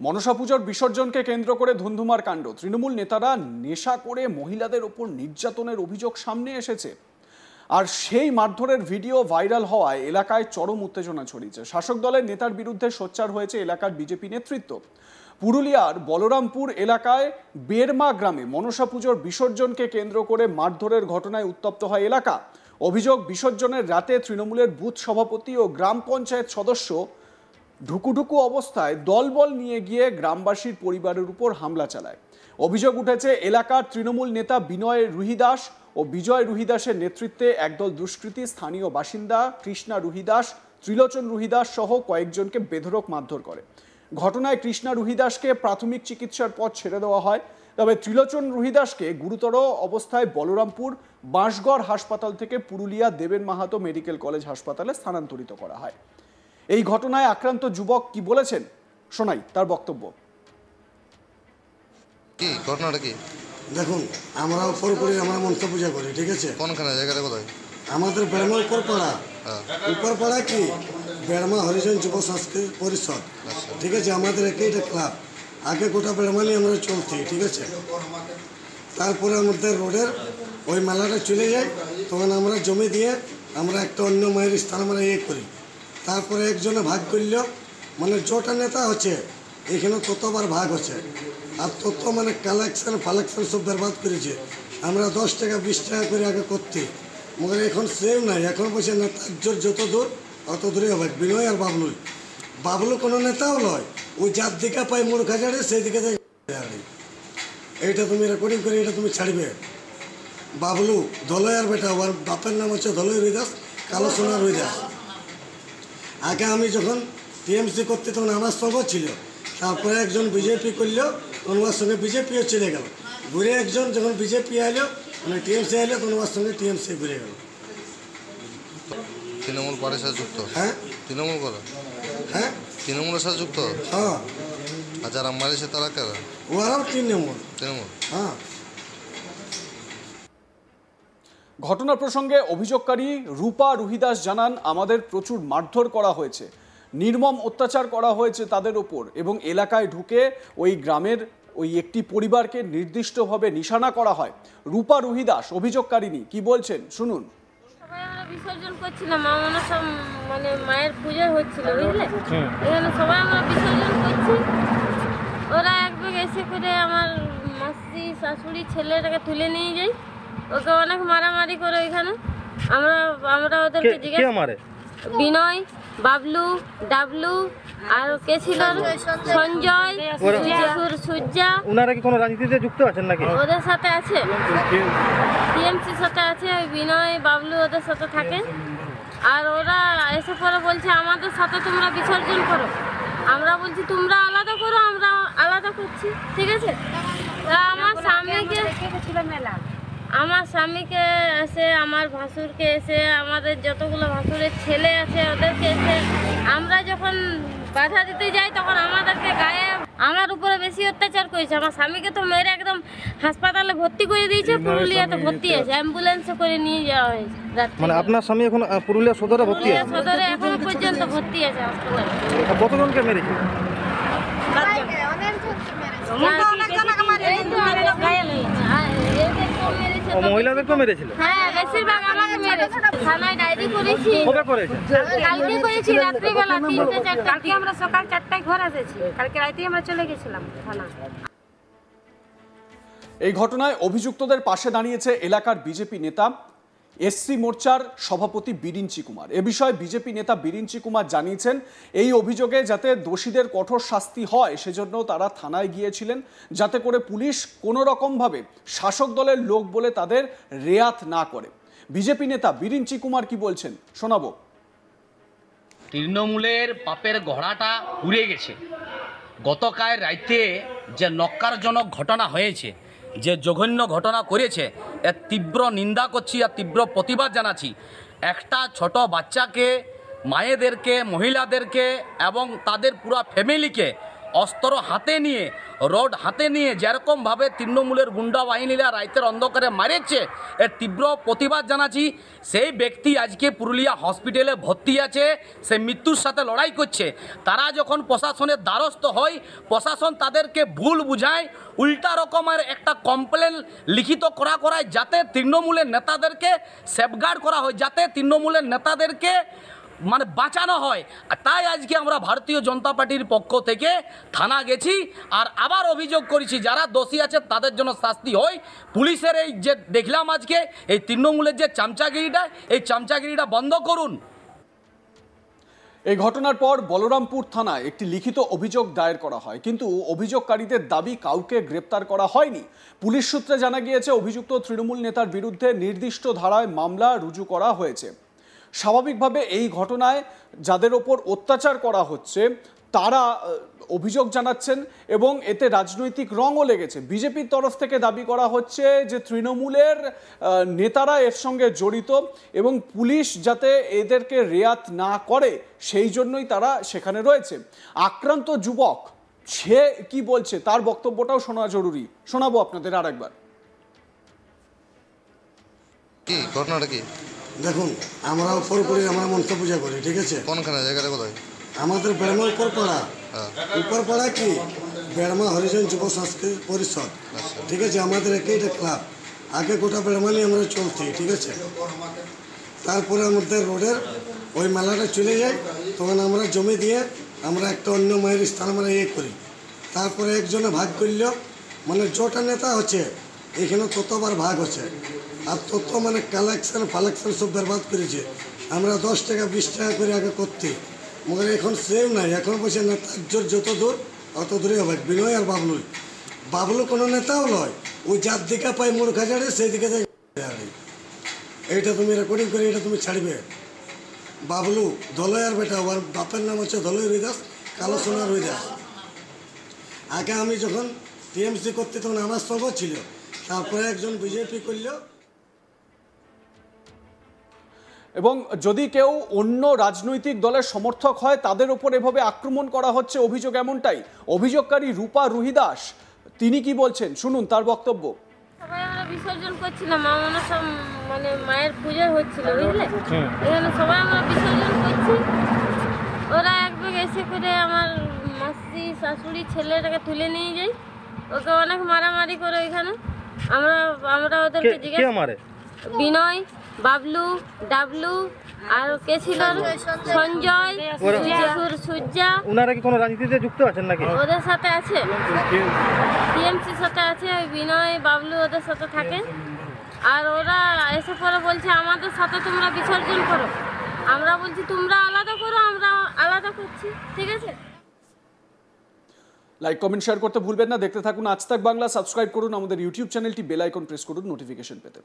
মনসা পুজোর বিসর্জনকে কেন্দ্র করে ধুন্ধুমার কাণ্ড। তৃণমূল নেতারা নেশা করে মহিলাদের ওপর নির্যাতনের অভিযোগ সামনে এসেছে, আর সেই মারধরের ভিডিও ভাইরাল হওয়ায় এলাকায় চরম উত্তেজনা ছড়িয়েছে। শাসক দলের নেতার বিরুদ্ধে সোচ্চার হয়েছে এলাকার বিজেপি নেতৃত্ব। পুরুলিয়ার বলরামপুর এলাকায় বেরমা গ্রামে মনসা পুজোর বিসর্জনকে কেন্দ্র করে মারধরের ঘটনায় উত্তপ্ত হয় এলাকা। অভিযোগ, বিসর্জনের রাতে তৃণমূলের বুথ সভাপতি ও গ্রাম পঞ্চায়েত সদস্য ঢুকুঢুকু অবস্থায় দলবল নিয়ে গিয়ে গ্রামবাসীর পরিবারের উপর হামলা চালায়। অভিযোগ উঠেছে এলাকার তৃণমূল নেতা বিনয় রুহিদাস ও বিজয় রুহিদাসের নেতৃত্বে একদল দুষ্কৃতী স্থানীয় বাসিন্দা কৃষ্ণা রুহিদাস, ত্রিলোচন রুহিদাস সহ কয়েকজনকে বেধড়ক মারধর করে। ঘটনায় কৃষ্ণা রুহিদাসকে প্রাথমিক চিকিৎসার পর ছেড়ে দেওয়া হয়, তবে ত্রিলোচন রুহিদাসকে গুরুতর অবস্থায় বলরামপুর বাঁশগড় হাসপাতাল থেকে পুরুলিয়া দেবেন মাহাতো মেডিকেল কলেজ হাসপাতালে স্থানান্তরিত করা হয়। এই ঘটনায় আক্রান্ত যুবক কি বলেছেন শোনাই তার বক্তব্য। কি ঘটনাটা কি? দেখুন, আমরা উপরপুরে আমরা মনসা পূজা করি, ঠিক আছে? কোনখানে জায়গাটা কোথায়? আমাদের বেড়মা উপরপাড়া। উপরপাড়া কি বেড়মা হরিজন যুব সাংস্কৃতিক পরিষদ, ঠিক আছে? আমাদের একটা ক্লাব, আগে গোটা বেড়মা নিয়ে আমরা চলছি, ঠিক আছে? তারপরে আমাদের রোডের ওই মেলাটা চলে যায়, তখন আমরা জমি দিয়ে আমরা একটা অন্য মায়ের স্থান আমরা করি। তারপরে একজনে ভাগ করল, মানে যটা নেতা হচ্ছে এখানে ততবার ভাগ হচ্ছে, আর তত মানে কালেকশন ফালেকশন সব বরবাদ করেছে। আমরা 10 টাকা 20 টাকা করে আগে করতে, মगर এখন সেম নাই। এখন বলছে নেতার জোর যত দূর অত দূরে হবে। বিনয় আর বাবলুই, বাবলু কোনো নেতাও নয়, ওই যার দিকে পাই মূর্খ হাজারে সেই দিকে এইটা তুমি রেকর্ডিং করে এটা তুমি ছাড়বে। বাবলু ধলয়ার বেটা, ওর বাপের নাম হচ্ছে ধলয় রুইদাস, কালো সোনা রুইদাস। আগে আমি যখন টিএমসি করতে তখন আমার সঙ্গে ছিল, তারপরে একজন বিজেপি করলো, তখন ওর সঙ্গে বিজেপিও চলে গেল। ঘুরে একজন যখন বিজেপি আইলো মানে টিএমসি আইলো, তখন ওর সঙ্গে টিএমসি ঘুরে গেল। তৃণমূল পার্টির সাথে যুক্ত? হ্যাঁ, তৃণমূল করে। হ্যাঁ, তৃণমূলের সাথে যুক্ত? হ্যাঁ। আর যারা মারিছে তারা কারা? ওরাও তৃণমূল। তৃণমূল, হ্যাঁ। ঘটনা প্রসঙ্গে অভিযোগকারী রূপা রুহিদাস জানান, আমাদের প্রচুর মারধর করা হয়েছে, নির্মম অত্যাচার করা হয়েছে তাদের ওপর, এবং এলাকায় ঢুকে ওই গ্রামের ওই একটি পরিবারকে নির্দিষ্টভাবে নিশানা করা হয়। রূপা রুহিদাস অভিযোগকারিনী কি বলছেন শুনুন। সবাই আমরা বিসর্জন করছিলাম, মানে মায়ের পুজো হচ্ছিল, বুঝলে? এখানে সবাই আমরা বিসর্জন করছি, ওরা এক ব্যাগ এসে করে আমার মাসি শাশুড়ি ছেলেটাকে তুলে নিয়ে যাই, ওকে অনেক মারামারি করে ওইখানে। আমরা ওদেরকে জিজ্ঞেস, বিনয়, বাবলু, ডাবলু আর কে ছিল সঞ্জয়, সূর্যা। ওনারা কি কোনো রাজনীতিতে যুক্ত আছেন নাকি? ওদের সাথে আছে, টিএমসির সাথে আছে, ওই বিনয় বাবলু ওদের সাথে থাকে। আর ওরা এসে পরে বলছে আমাদের সাথে তোমরা বিসর্জন করো। আমরা বলছি তোমরা আলাদা করো, আমরা আলাদা করছি, ঠিক আছে? আমার স্বামীকে এসে, আমার ভাসুরকে এসে, আমাদের যতগুলো ভাসুরের ছেলে আছে ওদেরকে এসে আমরা যখন বাধা দিতে যাই, তখন আমাদেরকে গায়ে আমার উপরে বেশি অত্যাচার করেছে। আমার স্বামীকে তো মেরে একদম হাসপাতালে ভর্তি করে দিয়েছে, পুরুলিয়াতে ভর্তি আছে, অ্যাম্বুলেন্সে করে নিয়ে যাওয়া হয়েছে। মানে আপনার স্বামী এখন পুরুলিয়া সদরে ভর্তি আছে? সদরে এখনো পর্যন্ত ভর্তি আছে হাসপাতালে। কতজনকে মেরেছে? মহিলাদেরকে মেরেছিল? হ্যাঁ, বেশিরভাগ আমাকে মেরেছে। থানায় ডায়েরি করেছি। কবে করেছে? কালকে করেছি, রাত্রিবেলা 3-4টা। কালকে আমরা সকাল 4টায় ঘর এসেছি, কালকে রাতেই আমরা চলে গেছিলাম থানা। এই ঘটনায় অভিযুক্তদের পাশে দাঁড়িয়েছে এলাকার বিজেপি নেতা এসসি মোর্চার সভাপতি বিরিঞ্চি কুমার। এ বিষয়ে বিজেপি নেতা বিরিঞ্চি কুমার জানিয়েছেন, এই অভিযোগে যাতে দোষীদের কঠোর শাস্তি হয় সেজন্য তারা থানায় গিয়েছিলেন, যাতে করে পুলিশ কোনো রকমভাবে শাসক দলের লোক বলে তাদের রেয়াত না করে। বিজেপি নেতা বিরিঞ্চি কুমার কি বলছেন শোনাবো। তৃণমূলের পাপের ঘোড়াটা উড়ে গেছে। গতকাল রাইতে যে নক্কারজনক ঘটনা হয়েছে, যে জঘন্য ঘটনা করেছে, এর তীব্র নিন্দা করছি আর তীব্র প্রতিবাদ জানাচ্ছি। একটা ছোট বাচ্চাকে, মায়েদেরকে, মহিলাদেরকে এবং তাদের পুরো ফ্যামিলিকে অস্ত্র হাতে নিয়ে রড হাতে নিয়ে যেরকমভাবে তৃণমূলের গুন্ডা বাহিনীরা রাইতের অন্ধকারে মারেছে এর তীব্র প্রতিবাদ জানাচ্ছি। সেই ব্যক্তি আজকে পুরুলিয়া হসপিটালে ভর্তি আছে, সে মৃত্যুর সাথে লড়াই করছে। তারা যখন প্রশাসনের দ্বারস্থ হয়, প্রশাসন তাদেরকে ভুল বুঝায়, উল্টা রকমের একটা কমপ্লেন লিখিত করায় যাতে তৃণমূলের নেতাদেরকে সেফগার্ড করা হয়, যাতে তৃণমূলের নেতাদেরকে মানে বাঁচানো হয়। আর তাই আজকে আমরা ভারতীয় জনতা পার্টির পক্ষ থেকে থানা গেছি আর আবার অভিযোগ করেছি যারা দোষী আছে তাদের জন্য শাস্তি হয়। পুলিশের এই যে দেখলাম আজকে এই তৃণমূলের যে চামচাগিরিটা, এই চামচাগিরিটা বন্ধ করুন। এই ঘটনার পর বলরামপুর থানায় একটি লিখিত অভিযোগ দায়ের করা হয়, কিন্তু অভিযোগকারীদের দাবি কাউকে গ্রেপ্তার করা হয়নি। পুলিশ সূত্রে জানা গিয়েছে অভিযুক্ত তৃণমূল নেতার বিরুদ্ধে নির্দিষ্ট ধারায় মামলা রুজু করা হয়েছে। স্বাভাবিকভাবে এই ঘটনায় যাদের ওপর অত্যাচার করা হচ্ছে তারা অভিযোগ জানাচ্ছেন এবং এতে রাজনৈতিক রঙও লেগেছে। বিজেপির তরফ থেকে দাবি করা হচ্ছে যে তৃণমূলের নেতারা এর সঙ্গে জড়িত এবং পুলিশ যাতে এদেরকে রেয়াত না করে সেই জন্যই তারা সেখানে রয়েছে। আক্রান্ত যুবক সে কি বলছে তার বক্তব্যটাও শোনা জরুরি, শোনাবো আপনাদের আর একবার। কি ঘটনাটা কি? দেখুন, আমরা পুরোপুরি আমরা মনসা পূজা করি, ঠিক আছে? কোনখানে জায়গাটা কোথায়? আমাদের বেড়মা উপরপাড়া। উপরপাড়া কি বেড়মা হরিজন যুব সংস্কৃতি পরিষদ, ঠিক আছে? আমাদের একটা ক্লাব, আগে গোটা বেড়মা নিয়ে আমরা চলছি, ঠিক আছে? তারপরে আমাদের রোডের ওই মেলাটা চলে যায়, তখন আমরা জমি দিয়ে আমরা একটা অন্য মায়ের স্থান আমরা করি। তারপরে একজনে ভাগ করল, মানে যটা নেতা হচ্ছে এখানে ততবার ভাগ হচ্ছে, আর তত মানে কালেকশন ফালেকশন সব বরবাদ করেছে। আমরা 10 টাকা 20 টাকা করে আগে করতে, মगर এখন সেম নাই। এখন বলছে নেতার যত দূর অত দূরে হবে। বিনয় আর বাবলু কোনো নেতাও নয়, ওই যার দিকে পায় মুড় খাজাড়ে সেই দিকে এইটা তুমি রেকর্ডিং করে এটা তুমি ছাড়বে। বাবলু ধলয়ার বেটা, ওর বাপের নাম হচ্ছে ধলয় রুইদাস, কালো সোনা রুইদাস। আগে আমি যখন টিএমসি করতে তখন আমার সঙ্গ ছিল, তারপরে একজন বিজেপি করল। এবং যদি কেউ অন্য রাজনৈতিক দলের সমর্থক হয় তাদের উপর এভাবে আক্রমণ করা হচ্ছে, অভিযোগ এমনটাই। অভিযোগকারী রূপা রুহিদাস তিনি কি বলছেন শুনুন তার বক্তব্য। সবাই আমরা বিসর্জন করছিলাম, মা মনসা মানে মায়ের পুজো হচ্ছিল, বুঝলে? এখানে সবাই আমরা বিসর্জন করছি। ওরা এক ব্যাগ এসে করে আমার মাসি শাশুড়ি ছেলেটাকে তুলে নিয়ে যাই, ওকে অনেক মারামারি করে ওইখানে। আমরা ওদেরকে জিজ্ঞেস, বিনয়, বাবলু, ডাবলু আর কে ছিল সঞ্জয়, সূর্যা, ওনারা কি কোনো রাজনীতিতে যুক্ত আছেন নাকি? ওদের সাথে আছে, টিএমসির সাথে আছে। ওই বিনয় বাবলু ওদের সাথে থাকে। আর ওরা এসে পরে বলছে আমাদের সাথে তোমরা বিসর্জন করো। আমরা বলছি তোমরা আলাদা করো, আমরা আলাদা করছি, ঠিক আছে? লাইক কমেন্ট শেয়ার করতে ভুলবেন না। দেখতে থাকুন আজ তাক বাংলা। সাবস্ক্রাইব করুন আমাদের ইউটিউব চ্যানেলটি, বেল আইকন প্রেস করুন নোটিফিকেশন পেতে।